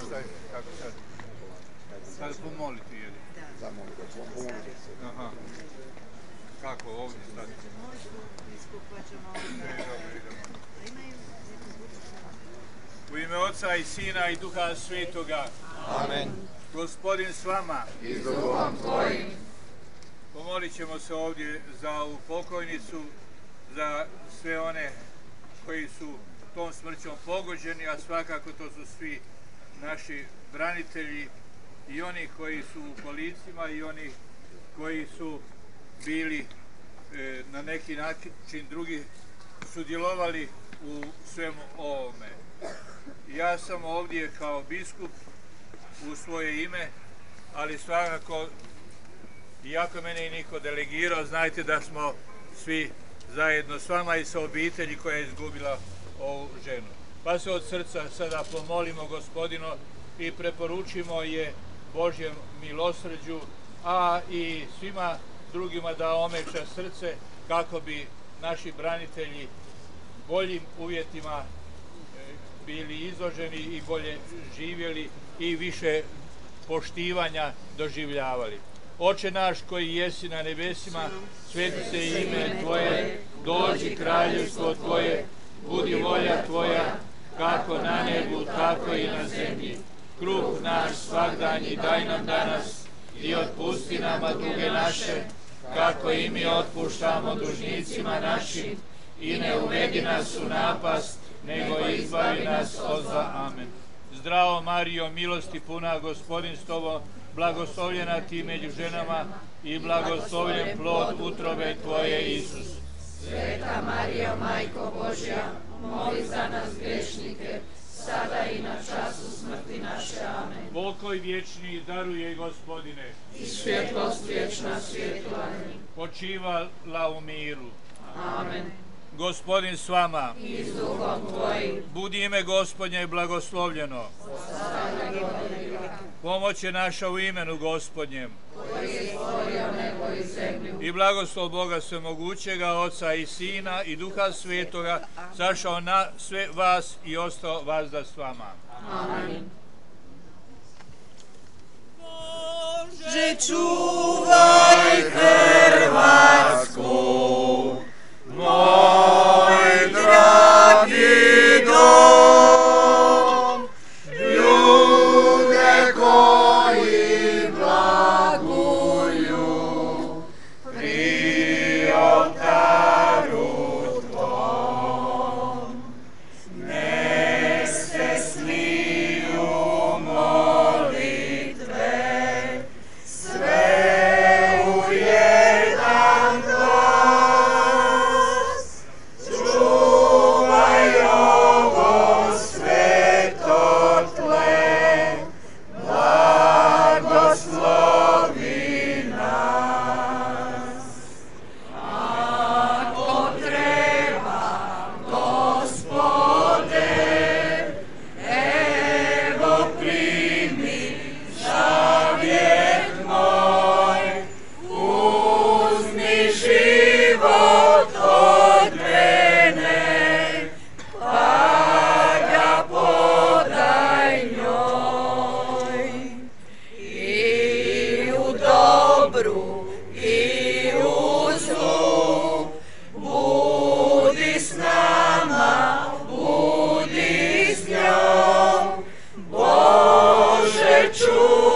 Šta je, kako sad? Sad pomoliti, jel? Zamolite, pomolite se. Aha. Kako, ovdje stati? U ime Oca i Sina i Duha Svetoga. Amen. Gospodin s vama. I s Duhom tvojim. Pomolit ćemo se ovdje za ovu pokojnicu, za sve one koji su tom smrćom pogođeni, a svakako to su svi naši branitelji i oni koji su u kolicima i oni koji su bili na neki način drugi sudjelovali u svemu ovome. Ja sam ovdje kao biskup u svoje ime, ali svakako, iako mene i niko delegirao, znajte da smo svi zajedno s vama i sa obitelji koja je izgubila ovu ženu. Pa se od srca sada pomolimo Gospodinu i preporučimo je Božjem milosrđu, a i svima drugima da omeša srce kako bi naši branitelji boljim uvjetima bili izloženi i bolje živjeli i više poštivanja doživljavali. Oče naš koji jesi na nebesima, sveti se ime Tvoje, dođi kraljevstvo Tvoje, budi volja Tvoja, kako na nebu, tako i na zemlji. Kruh naš svagdanji daj nam danas i otpusti nama duge naše, kako i mi otpuštamo dužnicima našim, i ne uvedi nas u napast, nego izbavi nas od zla. Amen. Zdravo Marijo, milosti puna, Gospodin s tobom, blagoslovljena ti među ženama i blagoslovljen plod utrobe Tvoje, Isus. Sveta Marijo, Majko Božja, moli za nas grešnike, sada i na času smrti naše. Amen. Pokoj vječni daruje, Gospodine, I svjetlost vječna svjetla. počivala u miru. Amen. Gospodin s vama, I s Duhom Tvojim. budi ime Gospodnje blagoslovljeno. Pomoć je naša u imenu Gospodnjem. Koji je stvorio nebo i zemlju. I blagoslov Boga Svemogućega, Oca i Sina i Duha Svetoga, sašao na sve vas i ostao vazda s vama. Amen. Bože, čuvaj Hrvatsku, moj dragi dom, ljude koji blaguju pri oltaru Tvom. Nek se sliju molitve sve u jedan glas. Čuvaj ovo sveto tle, blagoslovi nas. Ako treba, Gospode, evo primi zavjet moj, uzmi život od mene, pa ga podaj njoj. I u dobru i u zlu, budi s nama, budi s njom, Bože čuvaj